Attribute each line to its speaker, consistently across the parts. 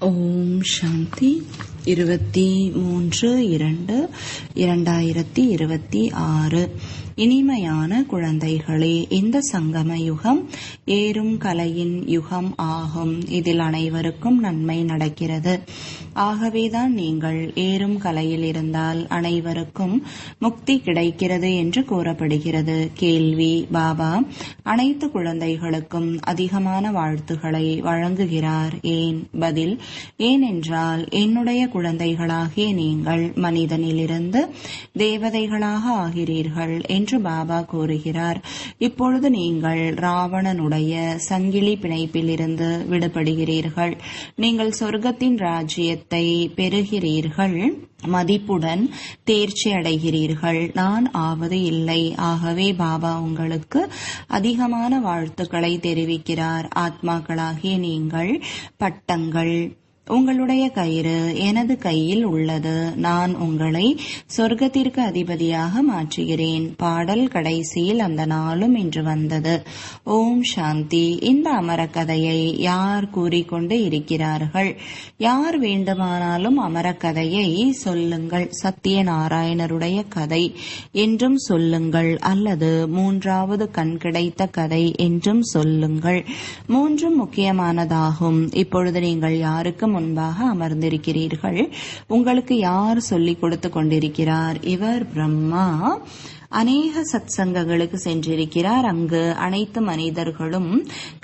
Speaker 1: ஓம் சாந்தி. 23/2/2026. இனிமையான குழந்தைகளே, இந்த சங்கம யுகம் ஏறும் கலையின் யுகம் ஆகும். இதில் அனைவருக்கும் நன்மை நடக்கிறது. ஆகவேதான் நீங்கள் ஏறும் கலையில் இருந்தால் அனைவருக்கும் முக்தி கிடைக்கிறது என்று கூறப்படுகிறது. கேள்வி: பாபா அனைத்து குழந்தைகளுக்கும் அதிகமான வாழ்த்துக்களை வழங்குகிறார், ஏன்? பதில்: ஏனென்றால் என்னுடைய குழந்தைகளாகிய நீங்கள் மனிதனிலிருந்து தேவதைகளாக ஆகிறீர்கள் என்று பாபா கூறுகிறார். இப்பொழுது நீங்கள் ராவணனுடைய சங்கிலி பிணைப்பிலிருந்து விடுபடுகிறீர்கள். நீங்கள் சொர்க்கத்தின் ராஜ்யத்தை பெறுகிறீர்கள். மதிப்புடன் தேர்ச்சி அடைகிறீர்கள். நான் ஆவது இல்லை. ஆகவே பாபா உங்களுக்கு அதிகமான வாழ்த்துக்களை தெரிவிக்கிறார். ஆத்மாக்களாகிய நீங்கள் பட்டங்கள். உங்களுடைய கயிறு எனது கையில் உள்ளது. நான் உங்களை சொர்க்கத்திற்கு அதிபதியாக மாற்றுகிறேன். பாடல் கடைசியில் அந்த நாளும் இன்று வந்தது. ஓம் சாந்தி. இந்த அமரக்கதையை யார் கூறிக்கொண்டு இருக்கிறார்கள்? யார் வேண்டுமானாலும் அமரக்கதையை சொல்லுங்கள். சத்தியநாராயணருடைய கதை என்றும் சொல்லுங்கள், அல்லது மூன்றாவது கண் கிடைத்த கதை என்றும் சொல்லுங்கள். மூன்றும் முக்கியமானதாகும். இப்பொழுது நீங்கள் யாருக்கு முன்பாக அமர்ந்திருக்கிறீர்கள்? உங்களுக்கு யார் சொல்லிக் கொடுத்து கொண்டிருக்கிறார்? இவர் பிரம்மா அநேக சத்சங்கங்களுக்கு சென்றிருக்கிறார். அங்கு அனைத்து மனிதர்களும்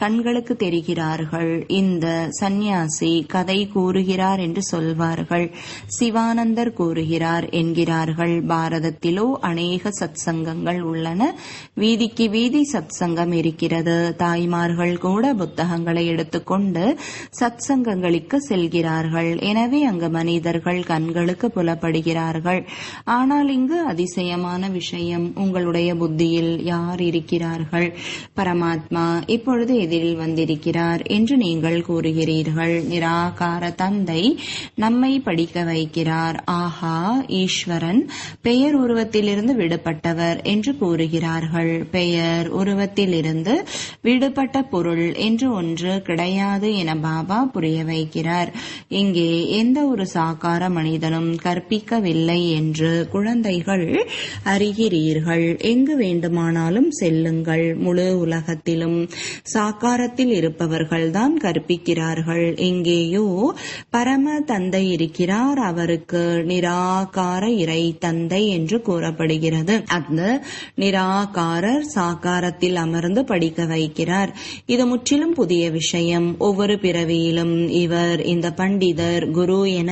Speaker 1: கண்களுக்கு தெரிகிறார்கள். இந்த சந்நியாசி கதை கூறுகிறார் என்று சொல்வார்கள். சிவானந்தர் கூறுகிறார் என்கிறார்கள். பாரதத்திலோ அநேக சத்சங்கங்கள் உள்ளன. வீதிக்கு வீதி சத்சங்கம் இருக்கிறது. தாய்மார்கள் கூட புத்தகங்களை எடுத்துக்கொண்டு சத்சங்கங்களுக்கு செல்கிறார்கள். எனவே அங்கு மனிதர்கள் கண்களுக்கு புலப்படுகிறார்கள். ஆனால் இங்கு அதிசயமான விஷயம், உங்களுடைய புத்தியில் யார் இருக்கிறார்கள்? பரமாத்மா இப்பொழுது எதிரில் வந்திருக்கிறார் என்று நீங்கள் கூறுகிறீர்கள். நிராகார தந்தை நம்மை படிக்க வைக்கிறார். ஆஹா, ஈஸ்வரன் பெயர் உருவத்திலிருந்து விடுபட்டவர் என்று கூறுகிறார்கள். பெயர் உருவத்திலிருந்து விடுபட்ட பொருள் என்று ஒன்று கிடையாது என பாபா புரிய வைக்கிறார். இங்கே எந்த ஒரு சாக்கார மனிதனும் கற்பிக்கவில்லை என்று குழந்தைகள் அறிகிறீர்கள். எங்கு வேண்டுமானாலும் செல்லுங்கள். முழு உலகத்திலும் சாக்காரத்தில் இருப்பவர்கள் தான் கற்பிக்கிறார்கள். எங்கேயோ பரம தந்தை இருக்கிறார். அவருக்கு நிராகார இறை தந்தை என்று கூறப்படுகிறது. அந்த நிராகாரர் சாக்காரத்தில் அமர்ந்து படிக்க வைக்கிறார். இது முற்றிலும் புதிய விஷயம். ஒவ்வொரு பிறவியிலும் இவர் இந்த பண்டிதர் குரு என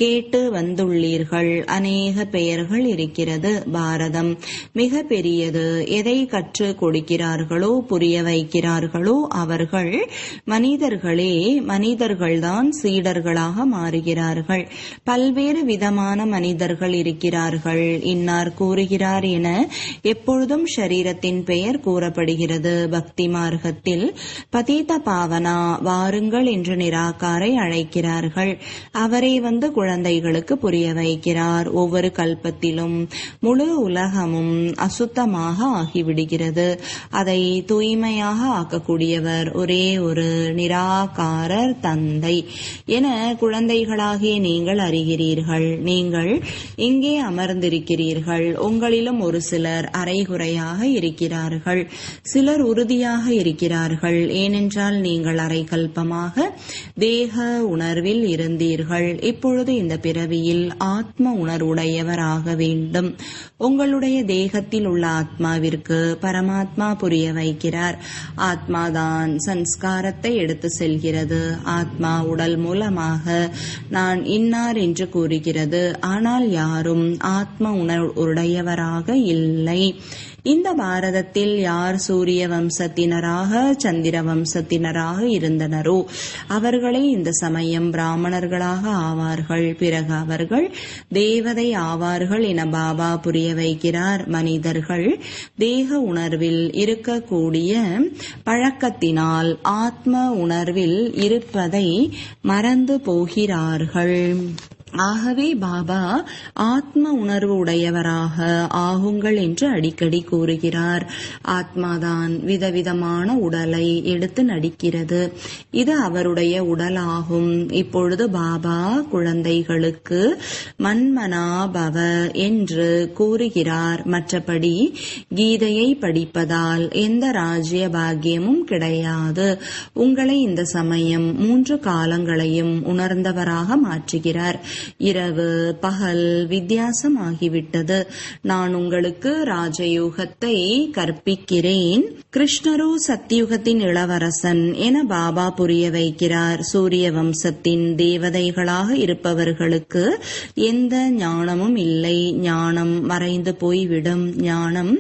Speaker 1: கேட்டு வந்துள்ளீர்கள். அநேக பெயர்கள் இருக்கிறது. பாரதம் மிக பெரியது. எதை கற்றுக் கொடுக்கிறார்களோ புரிய வைக்கிறார்களோ அவர்கள் மனிதர்களே. மனிதர்கள்தான் சீடர்களாக மாறுகிறார்கள். பல்வேறு விதமான மனிதர்கள் இருக்கிறார்கள். இன்னார் கூறுகிறார் என எப்பொழுதும் ஷரீரத்தின் பெயர் கூறப்படுகிறது. பக்தி மார்க்கத்தில் பதீத பாவனா வாருங்கள் என்று நிராகாரை அழைக்கிறார்கள். அவரை வந்து குழந்தைகளுக்கு புரிய வைக்கிறார். ஒவ்வொரு கல்பத்திலும் முழு உலகமும் அசுத்தமாக ஆகிவிடுகிறது. அதை தூய்மையாக ஆக்கக்கூடியவர் ஒரே ஒரு நிராகாரர் தந்தை என குழந்தைகளாகிய நீங்கள் அறிகிறீர்கள். நீங்கள் இங்கே அமர்ந்திருக்கிறீர்கள். உங்களிலும் ஒரு சிலர் அரைகுறையாக இருக்கிறார்கள். சிலர் உறுதியாக இருக்கிறார்கள். ஏனென்றால் நீங்கள் அரைகல்பமாக தேக உணர்வில் இருந்தீர்கள். இப்பொழுது இந்த பிறவியில் ஆத்ம உணர்வுடையவராக வேண்டும். உங்களுடைய தேகத்தில் உள்ள ஆத்மாவிற்கு பரமாத்மா புரிய வைக்கிறார். ஆத்மாதான் சன்ஸ்காரத்தை எடுத்து செல்கிறது. ஆத்மா உடல் மூலமாக நான் இன்னார் என்று கூறுகிறது. ஆனால் யாரும் ஆத்ம உணர்வுடையவராக இல்லை. இந்த பாரதத்தில் யார் சூரிய வம்சத்தினராக சந்திர வம்சத்தினராக இருந்தனரோ அவர்களே இந்த சமயம் பிராமணர்களாக ஆவார்கள். பிறகு அவர்கள் தேவதை ஆவார்கள் என பாபா புரிய வைக்கிறார். மனிதர்கள் தேக உணர்வில் இருக்கக்கூடிய பழக்கத்தினால் ஆத்ம உணர்வில் இருப்பதை மறந்து போகிறார்கள். ஆகவே பாபா ஆத்ம உணர்வு உடையவராக ஆகுங்கள் என்று அடிக்கடி கூறுகிறார். ஆத்மாதான் விதவிதமான உடலை எடுத்து நடிக்கிறது. இது அவருடைய உடலாகும். இப்பொழுது பாபா குழந்தைகளுக்கு மன்மனா பவ என்று கூறுகிறார். மற்றபடி கீதையை படிப்பதால் எந்த ராஜ்ய பாக்கியமும் கிடையாது. உங்களை இந்த சமயம் 3 காலங்களையும் உணர்ந்தவராக மாற்றுகிறார். இரவு பகல் வித்தியாசமாகிவிட்டது. நான் உங்களுக்கு ராஜயோகத்தை கற்பிக்கிறேன். கிருஷ்ணரோ சத்தியுகத்தின் இளவரசன் என பாபா புரிய வைக்கிறார். சூரிய வம்சத்தின் தேவதைகளாக இருப்பவர்களுக்கு எந்த ஞானமும் இல்லை. ஞானம் மறைந்து போய்விடும். ஞானம்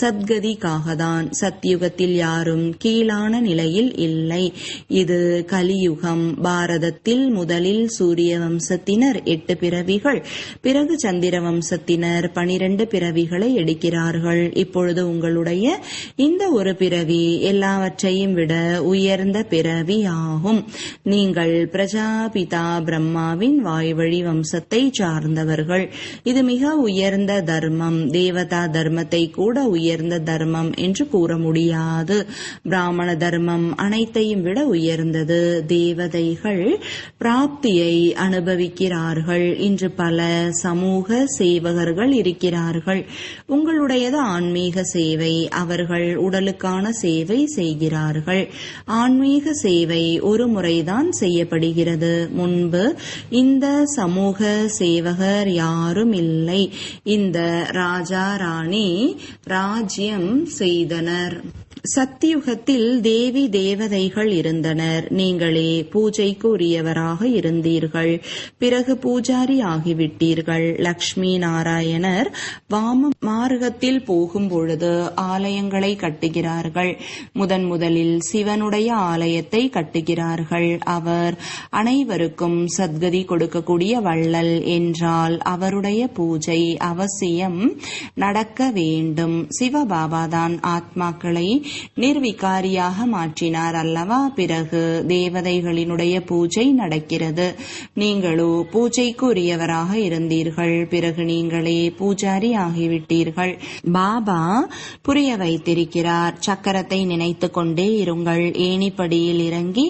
Speaker 1: சத்கதிக்காகத்தான். சத்தியுகத்தில் யாரும் கீழான நிலையில் இல்லை. இது கலியுகம். பாரதத்தில் முதலில் சூரிய வம்சத்தினர் 8 பிறவிகள், பிறகு சந்திர வம்சத்தினர் 12 பிறவிகளை எடுக்கிறார்கள். இப்பொழுது உங்களுடைய இந்த ஒரு பிறவி எல்லாவற்றையும் விட உயர்ந்த பிறவி ஆகும். நீங்கள் பிரஜாபிதா பிரம்மாவின் வாய்வழி வம்சத்தை சார்ந்தவர்கள். இது மிக உயர்ந்த தர்மம். தேவதா தர்மத்தை கூட உயர்ந்த தர்மம் என்று கூற முடியாது. பிராமண தர்மம் அனைத்தையும் விட உயர்ந்தது. தேவதைகள் பிராப்தியை அனுபவிக்கிறார்கள். இன்று பல சமூக சேவகர்கள் இருக்கிறார்கள். உங்களுடையது ஆன்மீக சேவை. அவர்கள் உடலுக்கான சேவை செய்கிறார்கள். ஆன்மீக சேவை ஒரு முறைதான் செய்யப்படுகிறது. முன்பு இந்த சமூக சேவகர் யாரும் இல்லை. இந்த ராஜா ராணி ராஜ்யம் செய்தனர். சத்தியுகத்தில் தேவி தேவதைகள் இருந்தனர். நீங்களே பூஜைக்கு உரியவராக இருந்தீர்கள். பிறகு பூஜாரி ஆகிவிட்டீர்கள். லக்ஷ்மி நாராயணர் வாம மார்க்கத்தில் போகும் பொழுது ஆலயங்களை கட்டுகிறார்கள். முதலில் சிவனுடைய ஆலயத்தை கட்டுகிறார்கள். அவர் அனைவருக்கும் சத்கதி கொடுக்கக்கூடிய வள்ளல் என்றால் அவருடைய பூஜை அவசியம் நடக்க வேண்டும். சிவபாபாதான் ஆத்மாக்களை நிர்விகாரியாக மாற்றினார் அல்லவா? பிறகு தேவதைகளினுடைய பூஜை நடக்கிறது. நீங்களோ பூஜைக்கு உரியவராக இருந்தீர்கள். பிறகு நீங்களே பூஜாரி ஆகிவிட்டீர்கள். பாபா புரிய வைத்திருக்கிறார். சக்கரத்தை நினைத்து கொண்டே இருங்கள். ஏணிப்படியில் இறங்கி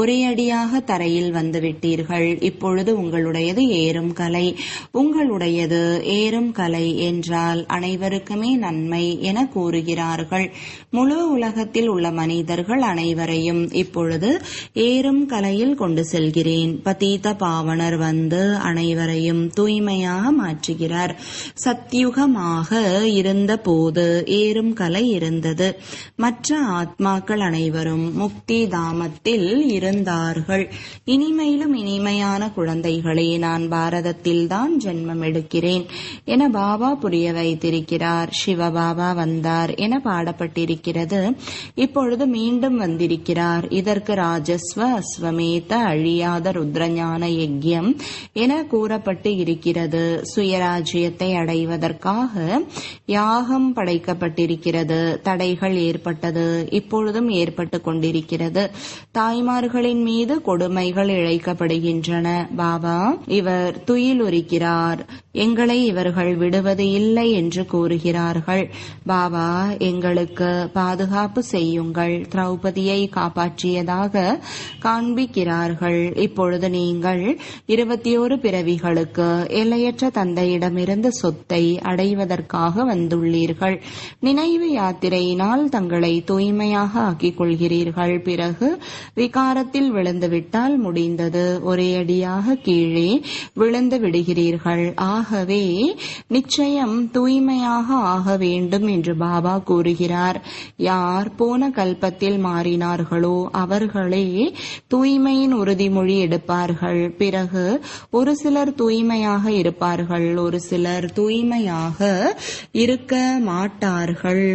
Speaker 1: ஒரே அடியாக தரையில் வந்துவிட்டீர்கள். இப்பொழுது உங்களுடையது ஏறும் கலை. உங்களுடையது ஏறும் கலை என்றால் அனைவருக்குமே நன்மை என கூறுகிறார்கள். முழு உலகத்தில் உள்ள மனிதர்கள் அனைவரையும் இப்பொழுது ஏறும் கலையில் கொண்டு செல்கிறேன். பதீத பாவனர் வந்து அனைவரையும் தூய்மையாக மாற்றுகிறார். சத்யுகமாக இருந்த போது ஏறும் கலை இருந்தது. மற்ற ஆத்மாக்கள் அனைவரும் முக்தி தாமத்தில் இருந்தார்கள். இனிமையிலும் இனிமையான குழந்தைகளே, நான் பாரதத்தில் தான் ஜென்மம் எடுக்கிறேன் என பாபா புரிய வைத்திருக்கிறார். சிவபாபா வந்தார் என பாடப்பட்டிருக்கிறது. இப்பொழுது மீண்டும் வந்திருக்கிறார். இதற்கு ராஜஸ்வ அஸ்வமேத அழியாத ருத்ரஞான யஜ்யம் என கூறப்பட்டு இருக்கிறது. சுயராஜ்யத்தை அடைவதற்காக யாகம் படைக்கப்பட்டிருக்கிறது. தடைகள் ஏற்பட்டது, இப்பொழுதும் ஏற்பட்டு கொண்டிருக்கிறது. தாய்மார்களின் மீது கொடுமைகள் இழைக்கப்படுகின்றன. பாபா இவர் துயிலுரிக்கிறார். எங்களை இவர்கள் விடுவது இல்லை என்று கூறுகிறார்கள். பாபா எங்களுக்கு பாதுகாப்பு செய்யுங்கள். திரௌபதியை காப்பாற்றியதாக காண்பிக்கிறார்கள். இப்பொழுது நீங்கள் 21 பிறவிகளுக்கு எல்லையற்ற தந்தையிடமிருந்து சொத்தை அடைவதற்காக வந்துள்ளீர்கள். நினைவு யாத்திரையினால் தங்களை தூய்மையாக ஆக்கிக் கொள்கிறீர்கள். பிறகு விகாரத்தில் விழுந்துவிட்டால் முடிந்தது. ஒரே அடியாக கீழே விழுந்து விடுகிறீர்கள். ஆகவே நிச்சயம் தூய்மையாக ஆக வேண்டும் என்று பாபா கூறுகிறார். யார் போன கல்பத்தில் மாறினார்களோ அவர்களே தூய்மையின் உறுதிமொழி எடுப்பார்கள். பிறகு ஒரு சிலர் தூய்மையாக இருப்பார்கள், ஒரு சிலர் தூய்மையாக இருக்க மாட்டார்கள்.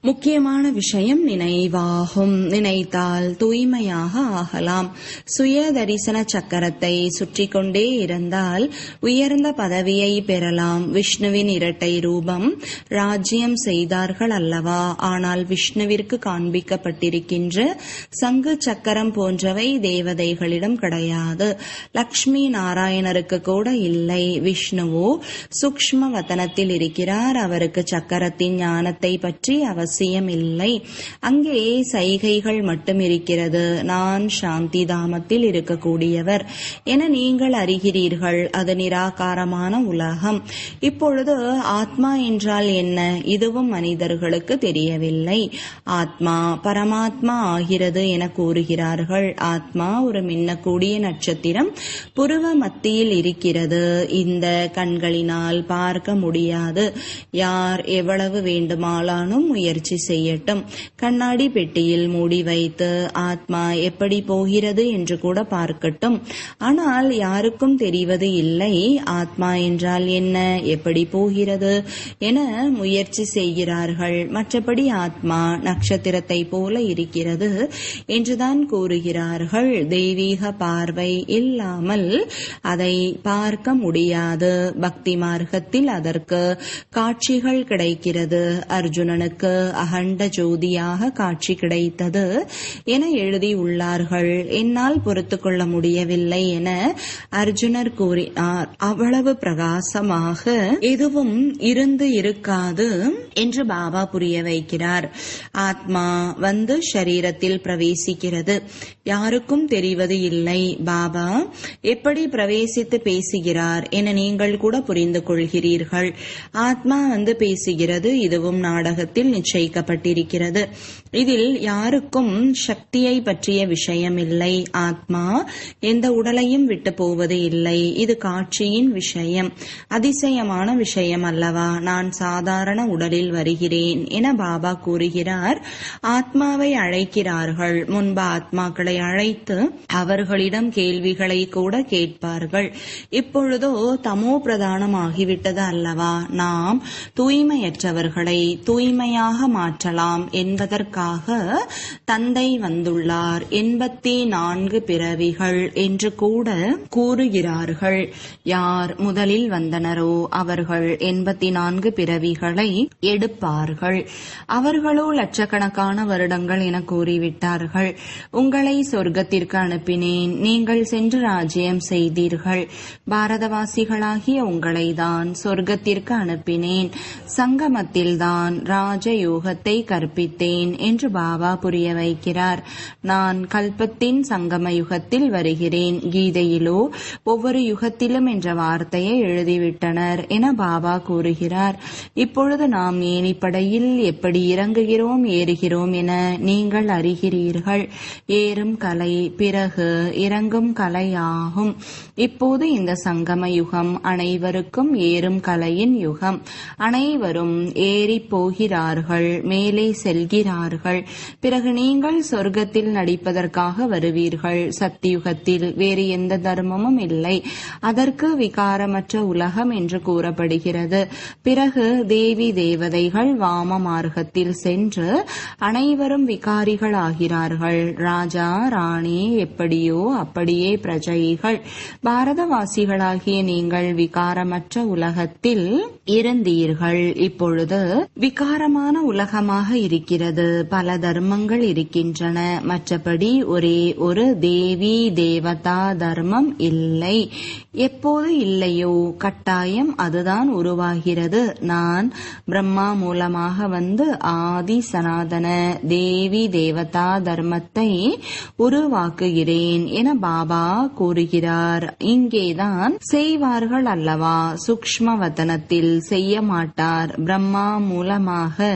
Speaker 1: முக்கியமான விஷயம் நினைவாகும். நினைத்தால் தூய்மையாக ஆகலாம். சுய தரிசன சக்கரத்தை சுற்றி கொண்டே இருந்தால் உயர்ந்த பதவியை பெறலாம். விஷ்ணுவின் இரட்டை ரூபம் ராஜ்யம் செய்தார்கள் அல்லவா? ஆனால் விஷ்ணுவிற்கு காண்பிக்கப்பட்டிருக்கின்ற சங்கு சக்கரம் போன்றவை தேவதைகளிடம் கிடையாது. லக்ஷ்மி நாராயணருக்கு கூட இல்லை. விஷ்ணுவோ சூக்ஷ்ம வதனத்தில் இருக்கிறார். அவருக்கு சக்கரத்தின் ஞானத்தை பற்றி அவசியம் இல்லை. அங்கே சைகைகள் மட்டும் இருக்கிறது. நான் சாந்தி தாமத்தில் இருக்கக்கூடியவர் என நீங்கள் அறிகிறீர்கள். அது நிராகாரமான உலகம். இப்பொழுது ஆத்மா என்றால் என்ன? இதுவும் மனிதர்களுக்கு தெரியவில்லை. ஆத்மா பரமாத்மா ஆகிறது என கூறுகிறார்கள். ஆத்மா ஒரு மின்னக்கூடிய நட்சத்திரம் புருவ மத்தியில் இருக்கிறது. இந்த கண்களினால் பார்க்க முடியாது. யார் எவ்வளவு வேண்டுமானாலும் முயற்சி செய்யட்டும். கண்ணாடி பெட்டியில் மூடி வைத்து ஆத்மா எப்படி போகிறது என்று கூட பார்க்கட்டும். ஆனால் யாருக்கும் தெரிவது இல்லை ஆத்மா என்றால் என்ன, எப்படி போகிறது என முயற்சி செய்கிறார்கள். மற்றபடி ஆத்மா நட்சத்திரத்தை போல இருக்கிறது என்றுதான் கூறுகிறார்கள். தெய்வீக பார்வை இல்லாமல் அதை பார்க்க முடியாது. பக்தி மார்க்கத்தில் அதற்கு காட்சிகள் கிடைக்கிறது. அர்ஜுனனுக்கு அகண்ட ஜோதியாக காட்சி கிடைத்தது என எழுதியுள்ளார்கள். என்னால் பொறுத்து கொள்ள முடியவில்லை என அர்ஜுனர் கூறினார். அவ்வளவு பிரகாசமாக எதுவும் இருந்து இருக்காது என்று பாபா புரிய வைக்கிறார். ஆத்மா வந்து ஷரீரத்தில் பிரவேசிக்கிறது. யாருக்கும் தெரிவது இல்லை. பாபா எப்படி பிரவேசித்து பேசுகிறார் என நீங்கள் கூட புரிந்து கொள்கிறீர்கள். ஆத்மா வந்து பேசுகிறது. இதுவும் நாடகத்தில் நிச்சயிக்கப்பட்டிருக்கிறது. இதில் யாருக்கும் சக்தியை பற்றிய விஷயம் இல்லை. ஆத்மா எந்த உடலையும் விட்டு போவது இல்லை. இது காட்சியின் விஷயம். அதிசயமான விஷயம் அல்லவா? நான் சாதாரண உடலில் வருகிறேன் என பாபா கூறுகிறார். ஆத்மாவை அழைக்கிறார்கள். முன்பு ஆத்மாக்களை அழைத்து அவர்களிடம் கேள்விகளை கூட கேட்பார்கள். இப்பொழுதோ தமோ பிரதானமாகிவிட்டது அல்லவா? நாம் தூய்மையற்றவர்களை தூய்மையாக மாற்றலாம் என்பதற்காக தந்தை வந்துள்ளார். 84 பிறவிகள் என்று கூட கூறுகிறார்கள். யார் முதலில் வந்தனரோ அவர்கள் 84 பிறவிகளை எடுப்பார்கள். அவர்களோ லட்சக்கணக்கான வருடங்கள் என கூறிவிட்டார்கள். உங்களை சொர்க்கத்திற்கு அனுப்பினேன். நீங்கள் சென்று ராஜ்யம் செய்தீர்கள். பாரதவாசிகளாகிய உங்களை தான் சொர்க்கத்திற்கு அனுப்பினேன். சங்கமத்தில்தான் ராஜயோகத்தை கற்பித்தேன் என்று பாபா புரிய வைக்கிறார். நான் கல்பத்தின் சங்கம யுகத்தில் வருகிறேன். கீதையிலோ ஒவ்வொரு யுகத்திலும் என்ற வார்த்தையை எழுதிவிட்டனர் என பாபா கூறுகிறார். இப்பொழுது நாம் ஏணிப்படையில் எப்படி இறங்குகிறோம் ஏறுகிறோம் என நீங்கள் அறிகிறீர்கள். ஏறும் கலை பிறகு இறங்கும் கலை ஆகும். இப்போது இந்த சங்கம யுகம் அனைவருக்கும் ஏறும் கலையின் யுகம். அனைவரும் ஏறி போகிறார்கள், மேலே செல்கிறார்கள். பிறகு நீங்கள் சொர்க்கத்தில் நடிப்பதற்காக வருவீர்கள். சத்தியுகத்தில் வேறு எந்த தர்மமும் இல்லை. அதற்கு விகாரமற்ற உலகம் என்று கூறப்படுகிறது. பிறகு தேவி தேவதைகள் வாம மார்க்கத்தில் சென்று அனைவரும் விகாரிகள் ஆகிறார்கள். ராஜா ராணி எப்படியோ அப்படியே பிரஜைகள். பாரதவாசிகளாகிய நீங்கள் விகாரமற்ற உலகத்தில் இருந்தீர்கள். இப்பொழுது விகாரமான உலகமாக இருக்கிறது. பல தர்மங்கள் இருக்கின்றன. மற்றபடி ஒரே ஒரு தேவி தேவதா தர்மம் இல்லை. எப்போது இல்லையோ கட்டாயம் அதுதான் உருவாகிறது. நான் பிரம்மா மூலமாக வந்து ஆதி சனாதன தேவி தேவதா தர்மத்தை உருவாக்குகிறேன் என பாபா கூறுகிறார். இங்கேதான் செய்வார்கள் அல்லவா? சூக்ஷ்ம வதனத்தில் செய்ய மாட்டார். பிரம்மா மூலமாக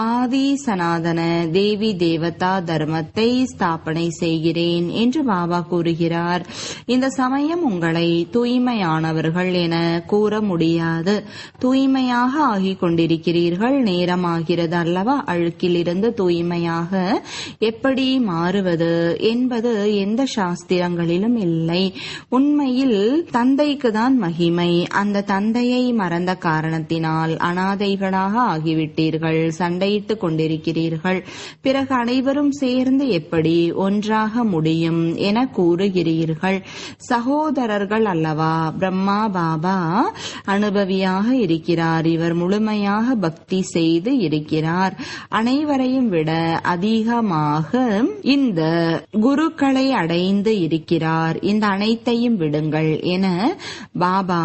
Speaker 1: ஆதி சனாதன தேவி தேவதா தர்மத்தை ஸ்தாபனை செய்கிறேன் என்று பாபா கூறுகிறார். இந்த சமயம் உங்களை தூய்மையானவர்கள் என கூற முடியாது. தூய்மையாக ஆகிக் கொண்டிருக்கிறீர்கள். நேரமாகிறது அல்லவா? அழுக்கிலிருந்து தூய்மையாக எப்படி மாறுவது என்பது எந்த சாஸ்திரங்களிலும் இல்லை. உண்மையில் தந்தைக்கு தான் மகிமை. அந்த தந்தையை மறந்த காரணம் காரணத்தினால் அனாதைகளாக ஆகிவிட்டீர்கள், சண்டையிட்டுக் கொண்டிருக்கிறீர்கள். பிறகு அனைவரும் சேர்ந்து எப்படி ஒன்றாக முடியும் என கூறுகிறீர்கள். சகோதரர்கள் அல்லவா? பிரம்மா பாபா அனுபவியாக இருக்கிறார். இவர் முழுமையாக பக்தி செய்து இருக்கிறார். அனைவரையும் விட அதிகமாக இந்த குருக்களை அடைந்து இருக்கிறார். இந்த அனைத்தையும் விடுங்கள் என பாபா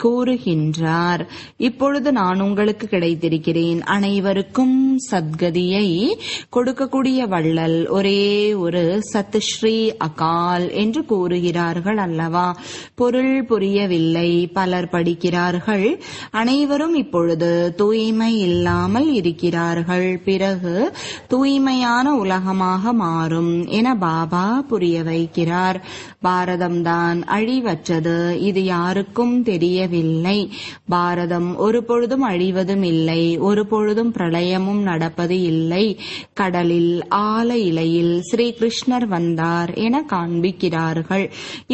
Speaker 1: கூறுகின்றார். இப்பொழுது நான் உங்களுக்கு கிடைத்திருக்கிறேன். அனைவருக்கும் சத்கதியை கொடுக்கக்கூடிய வள்ளல் ஒரே ஒரு சத்ஸ்ரீ அகால் என்று கூறுகிறார்கள் அல்லவா? பொருள் புரியவில்லை. பலர் படிக்கிறார்கள். அனைவரும் இப்பொழுது தூய்மை இல்லாமல் இருக்கிறார்கள். பிறகு தூய்மையான உலகமாக மாறும் என பாபா புரிய வைக்கிறார். பாரதம்தான் அழிவற்றது. இது யாருக்கும் தெரியவில்லை. பாரதம் ஒரு பொழுதும் அழிவதும் இல்லை. ஒரு பொழுதும் பிரளயமும் நடப்பது இல்லை. கடலில் ஆல இலையில் ஸ்ரீ கிருஷ்ணர் வந்தார் என காண்பிக்கிறார்கள்.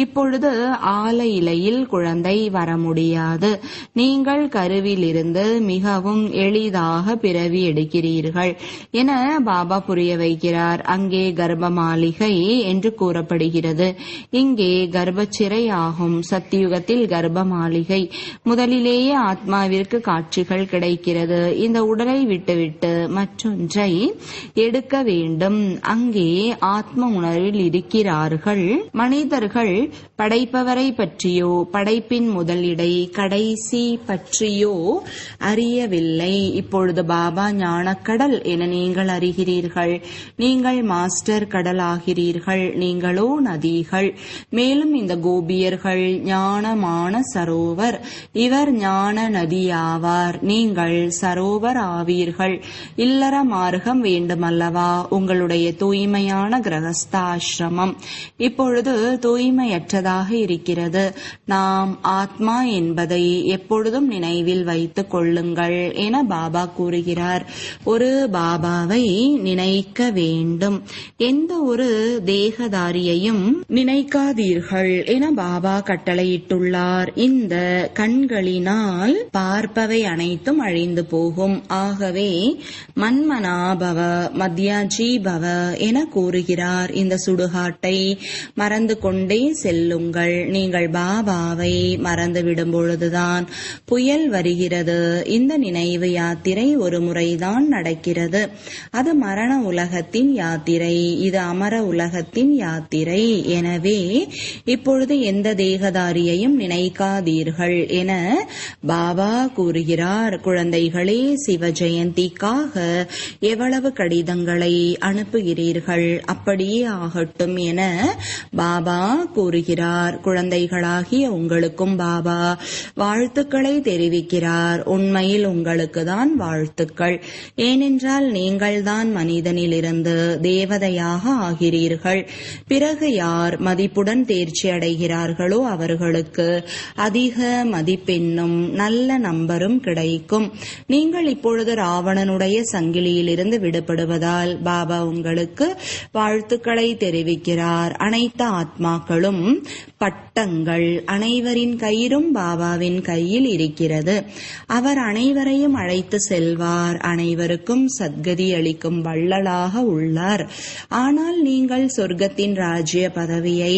Speaker 1: இப்பொழுது ஆல இலையில் குழந்தை வர முடியாது. நீங்கள் கருவிலிருந்து மிகவும் எளிதாக பிறவி எடுக்கிறீர்கள் என பாபா புரிய வைக்கிறார். அங்கே கர்ப்ப மாளிகை என்று கூறப்படுகிறது. இங்கே கர்ப்பச்சிறை ஆகும். சத்தியுகத்தில் கர்ப்ப மாளிகை. முதலிலேயே ஆத்மாவிற்கு காட்சிகள் கிடைக்கிறது. இந்த உடலை விட்டுவிட்டு மற்றொன்றை எடுக்க வேண்டும். அங்கே ஆத்ம உணர்வில் இருக்கிறார்கள். மனிதர்கள் படைப்பவரை பற்றியோ படைப்பின் முதலிடை கடைசி பற்றியோ அறியவில்லை. இப்பொழுது பாபா ஞானக்கடல் என நீங்கள் அறிகிறீர்கள். நீங்கள் மாஸ்டர் கடல் ஆகிறீர்கள். நீங்களோ நதிகள். மேலும் இந்த கோபியர்கள் ஞானமான சரோவர். இவர் ஞான நதியாவார். நீங்கள் சரோவர் ஆவீர்கள். இல்லற மார்க்கம் வேண்டுமல்லவா? உங்களுடைய தூய்மையான கிரகஸ்தாசிரமம் இப்பொழுது தூய்மையற்றதாக இருக்கிறது. நாம் ஆத்மா என்பதை எப்பொழுதும் நினைவில் வைத்துக் கொள்ளுங்கள் என பாபா கூறுகிறார். ஒரு பாபாவை நினைக்க வேண்டும். எந்த ஒரு தேகதாரியையும் நினைக்காதீர்கள் என பாபா கட்டளையிட்டுள்ளார். இந்த கண்களினால் பார்ப்பவை அனைத்தும் அழிந்து போகும். ஆகவே மன்மனாபவ மத்யாஜி பவ என கூறுகிறார். இந்த சுடுகாட்டை மறந்து கொண்டே செல்லுங்கள். நீங்கள் பாபாவை மறந்துவிடும் பொழுதுதான் புயல் வருகிறது. இந்த நினைவு யாத்திரை ஒரு முறைதான் நடக்கிறது. அது மரண உலகத்தின் யாத்திரை. இது அமர உலகத்தின் யாத்திரை. எனவே இப்பொழுது எந்த தேகதாரியையும் நினைக்காதீர்கள் என பாபா கூறுகிறார். குழந்தைகளே, சிவ ஜெயந்திக்காக எவ்வளவு கடிதங்களை அனுப்புகிறீர்கள்? அப்படியே ஆகட்டும் என பாபா கூறுகிறார். குழந்தைகளாகிய உங்களுக்கும் பாபா வாழ்த்துக்களை தெரிவிக்கிறார். உண்மையில் உங்களுக்கு தான் வாழ்த்துக்கள். ஏனென்றால் நீங்கள்தான் மனிதனிலிருந்து தேவதையாக ஆகிறீர்கள். பிறகு யார் மதிப்புடன் தேர்ச்சி அடைகிறார்களோ அவர்களுக்கு அதிக மதிப்பெண்ணும் நல்ல நம்பரும் கிடைக்கும். நீங்கள் இப்பொழுது ராவணனுடைய சங்கிலியிலிருந்து விடுபடுவதால் பாபா உங்களுக்கு வாழ்த்துக்களை தெரிவிக்கிறார். அனைத்து ஆத்மாக்களும் பட்டங்கள். அனைவரின் கயிறும் பாபாவின் கையில் இருக்கிறது. அவர் அனைவரையும் அழைத்து செல்வார். அனைவருக்கும் சத்கதி அளிக்கும் வள்ளலாக உள்ளார். ஆனால் நீங்கள் சொர்க்கத்தின் ராஜ்ய பதவியை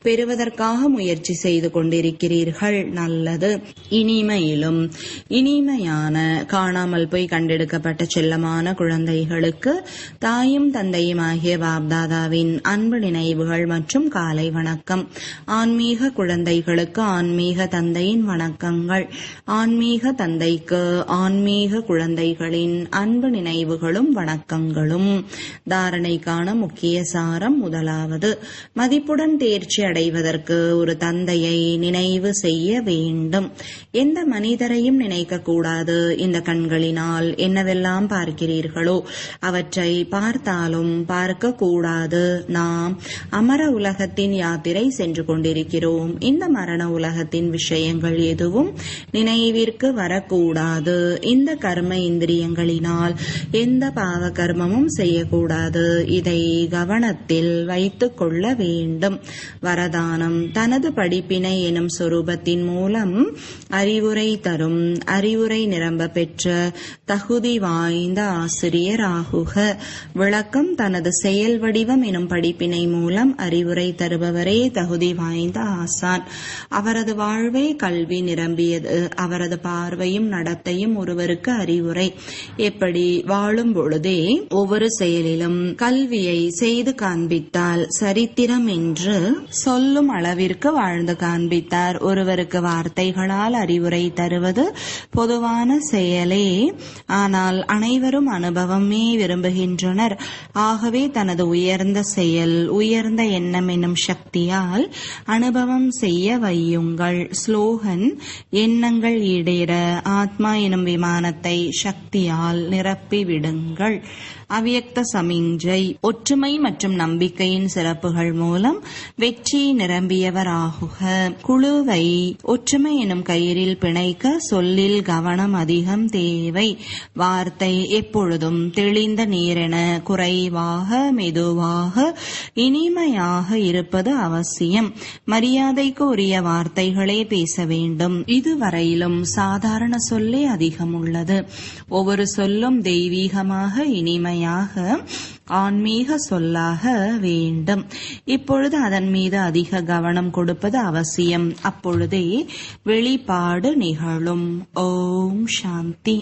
Speaker 1: பெறுவதற்காக முயற்சி செய்து கொண்டிருக்கிறீர்கள். நல்லது. இனிமையிலும் இனிமையான காணாமல் போய் கண்டெடுக்கப்பட்ட செல்லமான குழந்தைகளுக்கு தாயும் தந்தையும் ஆகிய பாப்தாதாவின் அன்பு நினைவுகள் மற்றும் காலை வணக்கம். ஆன்மீக குழந்தைகளுக்கு ஆன்மீக தந்தையின் வணக்கங்கள். ஆன்மீக தந்தைக்கு ஆன்மீக குழந்தைகளின் அன்பு நினைவுகளும் வணக்கங்களும். தாரணைக்கான முக்கிய சாரம். முதலாவது, மதிப்புடன் தேர்ச்சி அடைவதற்கு ஒரு தந்தையை நினைவு செய்ய வேண்டும். எந்த மனிதரையும் நினைக்க கூடாது. இந்த கண்களினால் என்னவெல்லாம் பார்க்கிறீர்களோ அவற்றை பார்த்தாலும் பார்க்க கூடாது. நாம் அமர உலகத்தின் யாத்திரை சென்று கொண்டிருக்கிறோம். இந்த மரண உலகத்தின் விஷயங்கள் எதுவும் நினைவிற்கு வரக்கூடாது. இந்த கர்ம இந்திரியங்களினால் எந்த பாவ கர்மமும் செய்யக்கூடாது. இதை கவனத்தில் வைத்துக் கொள்ள வேண்டும். வரதானம். தனது படிப்பினை எனும் சொரூபத்தின் மூலம் அறிவுரை தரும் அனைவரும் அறிவுரை நிரம்ப பெற்ற தகுதி வாய்ந்த ஆசிரியர் ஆகுக. விளக்கம்: தனது செயல் வடிவம் எனும் படிப்பினை மூலம் அறிவுரை தருபவரே தகுதி வாய்ந்த ஆசான். அவரது வாழ்வே கல்வி நிரம்பியது. அவரது பார்வையும் நடத்தையும் ஒருவருக்கு அறிவுரை. எப்படி வாழும் பொழுதே ஒவ்வொரு செயலிலும் கல்வியை செய்து காண்பித்தால் சரித்திரம் என்று சொல்லும் அளவிற்கு வாழ்ந்து காண்பித்தார். ஒருவருக்கு வார்த்தைகளால் அறிவுரை தருவது பொதுவான செயலே. ஆனால் அனைவரும் அனுபவமே விரும்புகின்றனர். ஆகவே தனது உயர்ந்த செயல், உயர்ந்த எண்ணம் என்னும் சக்தியால் அனுபவம் செய்ய வையுங்கள். ஸ்லோகன்: எண்ணங்கள் ஈடேற ஆத்மா எனும் விமானத்தை சக்தியால் நிரப்பி விடுங்கள். அவ்யக்த சமிஞ்சை: ஒற்றுமை மற்றும் நம்பிக்கையின் சிறப்புகள் மூலம் வெற்றி நிரம்பியவராகுக. குழுவை ஒற்றுமை எனும் கயிறில் பிணைக்க சொல்லில் கவனம் அதிகம் தேவை. வார்த்தை எப்பொழுதும் தெளிந்த நீரென குறைவாக, மெதுவாக, இனிமையாக இருப்பது அவசியம். மரியாதைக்கு உரிய வார்த்தைகளே பேச வேண்டும். இதுவரையிலும் சாதாரண சொல்லே அதிகம் உள்ளது. ஒவ்வொரு சொல்லும் தெய்வீகமாக, இனிமையாக, ஆன்மீக சொல்லாக வேண்டும். இப்பொழுது அதன் மீது அதிக கவனம் கொடுப்பது அவசியம். அப்பொழுதே வெளிப்பாடு நிகழும். ஓம் சாந்தி.